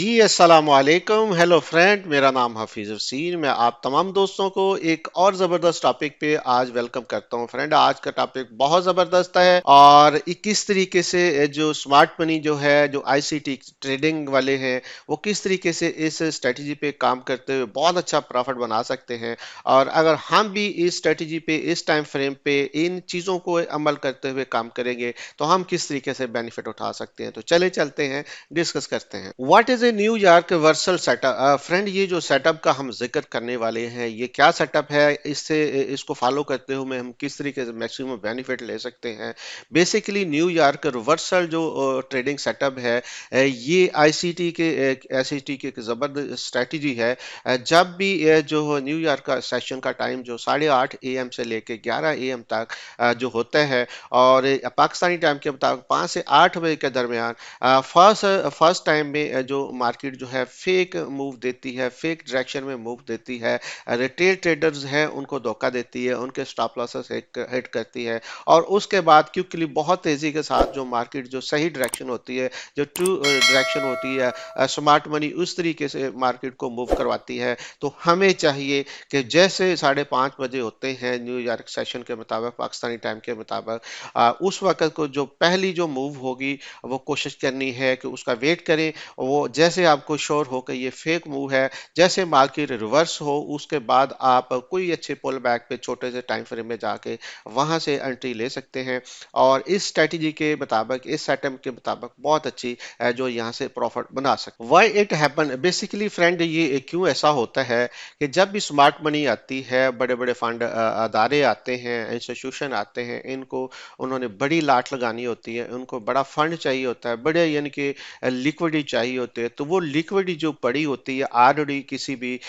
जी अस्सलाम वालेकुम। Hello friend, मेरा नाम हफीज हसीन। मैं आप तमाम दोस्तों को एक और ज़बरदस्त टॉपिक पे आज वेलकम करता हूं। फ्रेंड, आज का टॉपिक बहुत ज़बरदस्त है और किस तरीके से जो स्मार्ट मनी जो है, जो आईसीटी ट्रेडिंग वाले हैं, वो किस तरीके से इस स्ट्रेटजी पे काम करते हुए बहुत अच्छा प्रॉफिट बना सकते हैं। और अगर हम भी इस स्ट्रेटजी पे, इस टाइम फ्रेम पे इन चीज़ों को अमल करते हुए काम करेंगे तो हम किस तरीके से बेनिफिट उठा सकते हैं। तो चले चलते हैं, डिस्कस करते हैं। What is a New York Vercel setup. Friend, ये जो सेटअप का हम जिक्र करने वाले हैं, ये क्या सेटअप है, इससे इसको फॉलो करते हुए हम किस तरीके से मैक्सिमम बेनिफिट ले सकते हैं। बेसिकली न्यूयॉर्क रिवर्सल जो ट्रेडिंग सेटअप है, ये आईसीटी के एक जबरदस्त स्ट्रेटजी है। जब भी जो न्यूयॉर्क का सेशन का टाइम जो 8:30 AM से लेके 11 AM तक जो होता है, और पाकिस्तानी टाइम के मुताबिक 5 से 8 बजे के दरमियान फर्स्ट फर्स्ट टाइम में जो मार्केट जो है फेक मूव देती है, फेक डायरेक्शन में मूव देती है। रिटेल ट्रेडर्स हैं उनको धोखा देती है, उनके स्टॉप लॉसेस हिट करती है। और उसके बाद क्विकली बहुत तेजी के साथ जो मार्केट जो सही डायरेक्शन होती है, जो ट्रू डायरेक्शन होती है, स्मार्ट मनी उस तरीके से मार्केट को मूव करवाती है। तो हमें चाहिए कि जैसे 5:30 बजे होते हैं न्यूयॉर्क सेशन के मुताबिक, पाकिस्तानी टाइम के मुताबिक, उस वक्त को जो पहली जो मूव होगी वो कोशिश करनी है कि उसका वेट करें। वो जैसे आपको श्योर हो कि ये फेक मूव है, जैसे मार्केट रिवर्स हो, उसके बाद आप कोई अच्छे पुल बैक पे छोटे से टाइम फ्रेम में जाके वहां से एंट्री ले सकते हैं। और इस स्ट्रेटजी के मुताबिक, इस सेटअप के मुताबिक बहुत अच्छी जो यहाँ से प्रॉफिट बना सकते। Why it happen, basically friend, ये क्यों ऐसा होता है कि जब भी स्मार्ट मनी आती है, बड़े बड़े फंड अदारे आते हैं, इंस्टीट्यूशन आते हैं, इनको उन्होंने बड़ी लाट लगानी होती है, उनको बड़ा फंड चाहिए होता है, बड़े यानी कि लिक्विडिटी चाहिए होते हैं। तो वो लिक्विडिटी जो पड़ी होती है ऑलरेडी किसी भी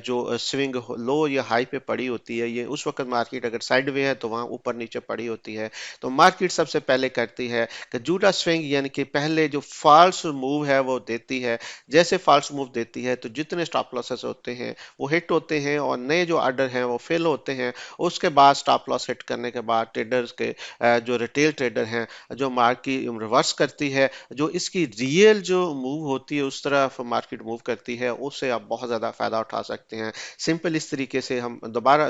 जो स्विंग लो या हाई पे पड़ी होती है, ये उस वक्त मार्केट अगर साइड वे है तो वहां ऊपर नीचे पड़ी होती है। तो मार्केट सबसे पहले करती है कि जूडा स्विंग यानी कि पहले जो फॉल्स मूव है वो देती है। जैसे फॉल्स मूव देती है तो जितने स्टॉप लॉसेस होते हैं वो हिट होते हैं और नए जो ऑर्डर हैं वो फेल होते हैं। उसके बाद स्टॉप लॉस हिट करने के बाद ट्रेडर्स के जो रिटेल ट्रेडर हैं, जो मार्केट रिवर्स करती है, जो इसकी रियल जो मूव होती है उस तरफ मार्केट मूव करती है, उससे आप बहुत ज़्यादा फायदा उठा सकते हैं। सिंपल इस तरीके से हम दोबारा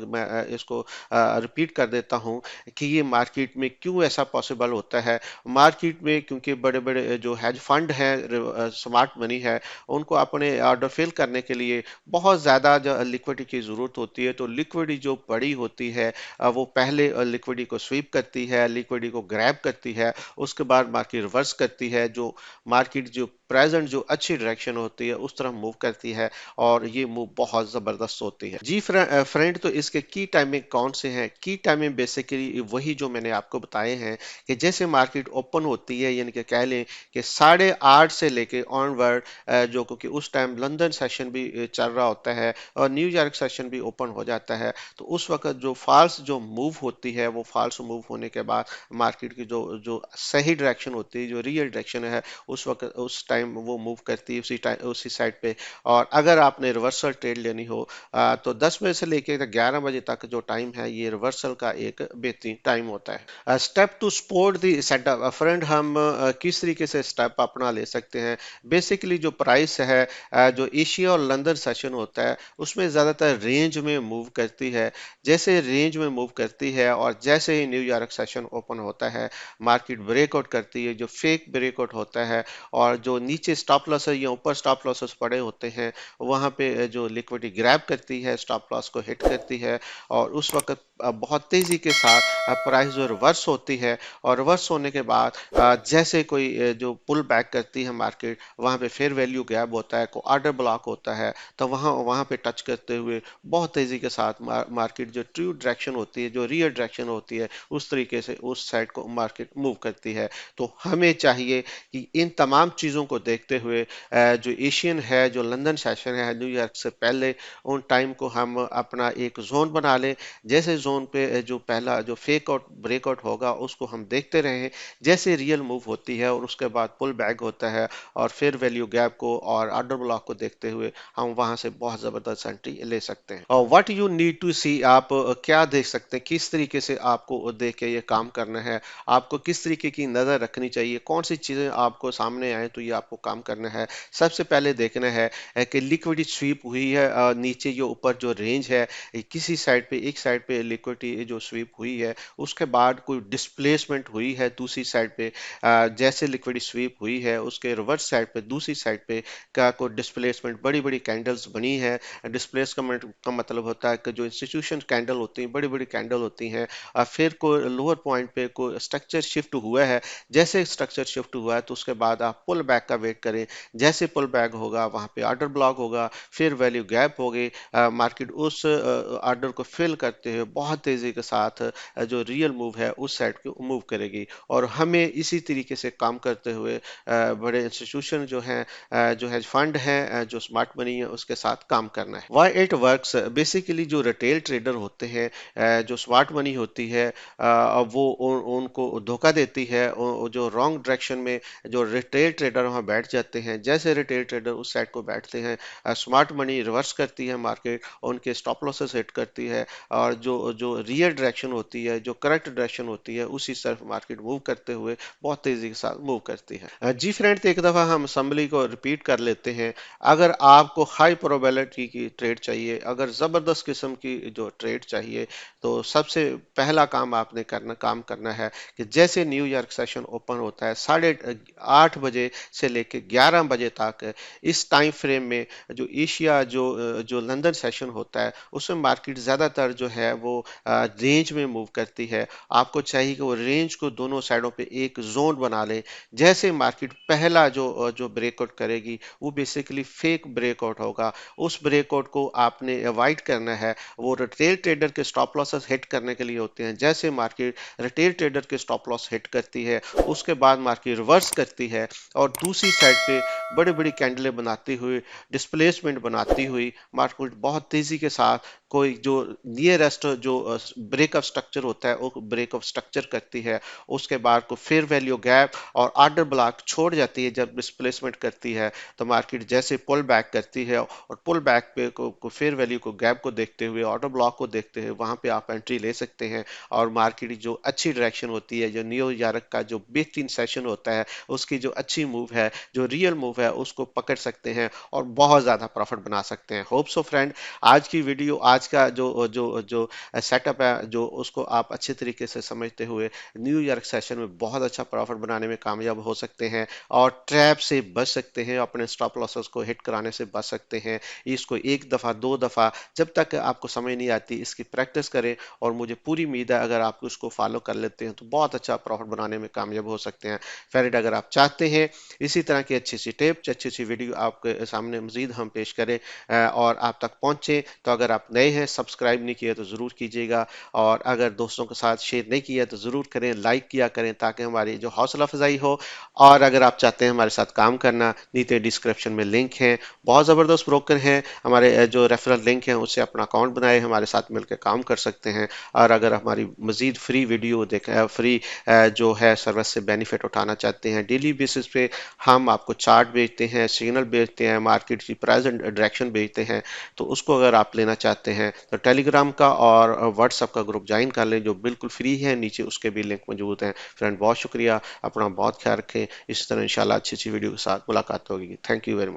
मैं इसको रिपीट कर देता हूं कि ये मार्केट में क्यों ऐसा पॉसिबल होता है। मार्केट में क्योंकि बड़े बड़े जो हेज फंड हैं, स्मार्ट मनी है, उनको अपने ऑर्डर फिल करने के लिए बहुत ज़्यादा जो लिक्विडिटी की ज़रूरत होती है। तो लिक्विडिटी जो पड़ी होती है, वो पहले लिक्विडिटी को स्वीप करती है, लिक्विडिटी को ग्रैब करती है, उसके बाद मार्केट रिवर्स करती है, जो मार्केट जो प्रेजेंट जो अच्छी डायरेक्शन होती है उस तरफ मूव करती है, और ये मूव बहुत ज़बरदस्त होती है। जी फ्रेंड, तो इसके की टाइमिंग कौन से हैं? की टाइमिंग बेसिकली वही जो मैंने आपको बताए हैं कि जैसे मार्केट ओपन होती है, यानी कि कह लें कि 8:30 से लेके ऑनवर्ड, जो क्योंकि उस टाइम लंदन सेशन भी चल रहा होता है और न्यूयॉर्क सेशन भी ओपन हो जाता है। तो उस वक्त जो फॉल्स जो मूव होती है, वो फॉल्स मूव होने के बाद मार्केट की जो जो सही डायरेक्शन होती है, जो रियल डायरेक्शन है, उस वक्त उस टाइम वो मूव करती है उसी टाइम उसी साइड पे। और अगर आपने रिवर्सल ट्रेड लेनी हो, तो 10 बजे से लेकर 11 बजे तक जो टाइम है, ये रिवर्सल का एक बेहतरीन टाइम होता है। Step to support the setup, friend, हम किस तरीके से स्टेप अपना ले सकते हैं। बेसिकली जो प्राइस है, जो एशिया और लंदन सेशन होता है, उसमें ज़्यादातर रेंज में मूव करती है। जैसे रेंज में मूव करती है और जैसे ही न्यूयॉर्क सेशन ओपन होता है, मार्केट ब्रेकआउट करती है, जो फेक ब्रेकआउट होता है, और जो नीचे स्टॉप लॉस है या ऊपर स्टॉप लॉसेस पड़े होते हैं, वहां पे जो लिक्विडिटी ग्रैब करती है, स्टॉप लॉस को हिट करती है, और उस वक्त बहुत तेजी के साथ प्राइस जो रिवर्स होती है, और रिवर्स होने के बाद जैसे कोई जो पुल बैक करती है मार्केट, वहां पे फेयर वैल्यू गैप होता है, को ऑर्डर ब्लॉक होता है, तो वहां वहां पे टच करते हुए बहुत तेजी के साथ मार्केट जो ट्रू डायरेक्शन होती है, जो रियल डायरेक्शन होती है, उस तरीके से उस साइड को मार्केट मूव करती है। तो हमें चाहिए कि इन तमाम चीज़ों को देखते हुए जो एशियन है, जो लंदन सेशन है न्यूयॉर्क से पहले, उन टाइम को हम अपना एक जोन बना लें। जैसे जोन पे जो पहला जो फेक आउट ब्रेकआउट होगा उसको हम देखते रहें, जैसे रियल मूव होती है और उसके बाद पुल बैक होता है, और फिर वैल्यू गैप को और ऑर्डर ब्लॉक को देखते हुए हम वहां से बहुत जबरदस्त एंट्री ले सकते हैं। और व्हाट यू नीड टू सी, आप क्या देख सकते हैं, किस तरीके से आपको देख के ये काम करना है, आपको किस तरीके की नजर रखनी चाहिए, कौन सी चीजें आपको सामने आए तो ये आप आपको काम करना है। सबसे पहले देखना है कि लिक्विडिटी स्वीप हुई है, नीचे जो ऊपर जो रेंज है, किसी साइड पे एक साइड पे लिक्विडिटी जो स्वीप हुई है, उसके बाद कोई डिस्प्लेसमेंट हुई है दूसरी साइड पे, जैसे लिक्विडिटी स्वीप हुई है उसके रिवर्स साइड पे दूसरी साइड पे का कोई डिस्प्लेसमेंट, बड़ी बड़ी कैंडल्स बनी है। डिस्प्लेसमेंट का मतलब होता है कि जो इंस्टीट्यूशन कैंडल होती हैं, बड़ी बड़ी कैंडल होती हैं, फिर कोई लोअर पॉइंट पे कोई स्ट्रक्चर शिफ्ट हुआ है। जैसे स्ट्रक्चर शिफ्ट हुआ है तो उसके बाद आप पुल बैक का वेट करें। जैसे पुल बैक होगा वहां पे ऑर्डर ब्लॉक होगा, फिर वैल्यू गैप होगी, मार्केट उस ऑर्डर को फिल करते हुए बहुत तेजी के साथ जो रियल मूव है उस साइड को मूव करेगी। और हमें इसी तरीके से काम करते हुए बड़े इंस्टीट्यूशन जो है फंड है, जो स्मार्ट मनी है उसके साथ काम करना है। वाई इट वर्क्स, बेसिकली जो रिटेल ट्रेडर होते हैं, जो स्मार्ट मनी होती है, वो उनको धोखा देती है। जो रॉन्ग डायरेक्शन में जो रिटेल ट्रेडर वहां बैठ जाते हैं, जैसे रिटेल ट्रेडर उस साइड को बैठते हैं, स्मार्ट मनी रिवर्स करती है मार्केट, उनके स्टॉप लॉसेस हिट करती है, और जो जो रियल डायरेक्शन होती है, जो करेक्ट डायरेक्शन होती है, उसी तरफ मार्केट मूव करते हुए बहुत तेजी के साथ मूव करती है। जी फ्रेंड, तो एक दफा हम असम्बली को रिपीट कर लेते हैं। अगर आपको हाई प्रोबेबिलिटी की ट्रेड चाहिए, अगर जबरदस्त किस्म की जो ट्रेड चाहिए, तो सबसे पहला काम करना है कि जैसे न्यूयॉर्क सेशन ओपन होता है 8:30 बजे से लेकर 11 बजे तक, इस टाइम फ्रेम में जो एशिया जो लंदन सेशन होता है उसमें मार्केट ज़्यादातर जो है वो रेंज में मूव करती है। आपको चाहिए कि वो रेंज को दोनों साइडों पे एक जोन बना ले। जैसे मार्केट पहला जो ब्रेकआउट करेगी वो बेसिकली फेक ब्रेकआउट होगा। उस ब्रेकआउट को आपने अवॉइड करना है। वो रिटेल ट्रेडर के स्टॉप लॉसेस हिट करने के लिए होते हैं। जैसे मार्केट रिटेल ट्रेडर के स्टॉप लॉस हिट करती है, उसके बाद मार्केट रिवर्स करती है और दूसरी साइड पे बड़ी बड़ी कैंडलें बनाती हुई, डिस्प्लेसमेंट बनाती हुई मार्केट बहुत तेजी के साथ कोई जो नियरेस्ट जो ब्रेकअप स्ट्रक्चर होता है वो ब्रेकअप स्ट्रक्चर करती है। उसके बाद को फेयर वैल्यू गैप और ऑर्डर ब्लॉक छोड़ जाती है। जब डिस्प्लेसमेंट करती है तो मार्केट जैसे पुल बैक करती है, और पुल बैक पे को फेयर वैल्यू को गैप को देखते हुए, ऑर्डर ब्लॉक को देखते हुए वहां पे आप एंट्री ले सकते हैं। और मार्केट जो अच्छी डायरेक्शन होती है, जो न्यूयॉर्क का जो बेहतरीन सेशन होता है, उसकी जो अच्छी मूव है, जो रियल मूव है, उसको पकड़ सकते हैं और बहुत ज्यादा प्रॉफिट बना सकते हैं। होप सो फ्रेंड, आज की वीडियो, आज का जो जो जो सेटअप है, जो उसको आप अच्छे तरीके से समझते हुए न्यूयॉर्क सेशन में बहुत अच्छा प्रॉफिट बनाने में कामयाब हो सकते हैं और ट्रैप से बच सकते हैं, अपने स्टॉप लॉसेस को हिट कराने से बच सकते हैं। इसको एक दफ़ा दो दफ़ा जब तक आपको समझ नहीं आती इसकी प्रैक्टिस करें, और मुझे पूरी उम्मीद है अगर आप उसको फॉलो कर लेते हैं तो बहुत अच्छा प्रॉफिट बनाने में कामयाब हो सकते हैं। फ्रेंड, अगर आप चाहते हैं इसी तरह की अच्छी सी टिप्स, अच्छी सी वीडियो आपके सामने मजीद हम पेश करें और आप तक पहुंचे, तो अगर आप नए हैं, सब्सक्राइब नहीं किया तो ज़रूर कीजिएगा, और अगर दोस्तों के साथ शेयर नहीं किया तो ज़रूर करें, लाइक किया करें, ताकि हमारी जो हौसला अफजाई हो। और अगर आप चाहते हैं हमारे साथ काम करना, नीचे डिस्क्रिप्शन में लिंक है, बहुत ज़बरदस्त ब्रोकर हैं हमारे, जो रेफरल लिंक है उससे अपना अकाउंट बनाए, हमारे साथ मिलकर काम कर सकते हैं। और अगर हमारी मजीद फ्री वीडियो देखें, फ्री जो है सर्विस से बेनिफिट उठाना चाहते हैं, डेली बेसिस पे हम आपको चार्ट बेचते हैं, सिग्नल बेचते हैं, मार्केट की प्रेजेंट डायरेक्शन बेचते हैं। तो उसको अगर आप लेना चाहते हैं तो टेलीग्राम का और व्हाट्सएप का ग्रुप ज्वाइन कर लें, जो बिल्कुल फ्री है, नीचे उसके भी लिंक मौजूद हैं। फ्रेंड, बहुत शुक्रिया, अपना बहुत ख्याल रखें। इस तरह इंशाल्लाह अच्छी अच्छी वीडियो के साथ मुलाकात होगी। Thank you very much.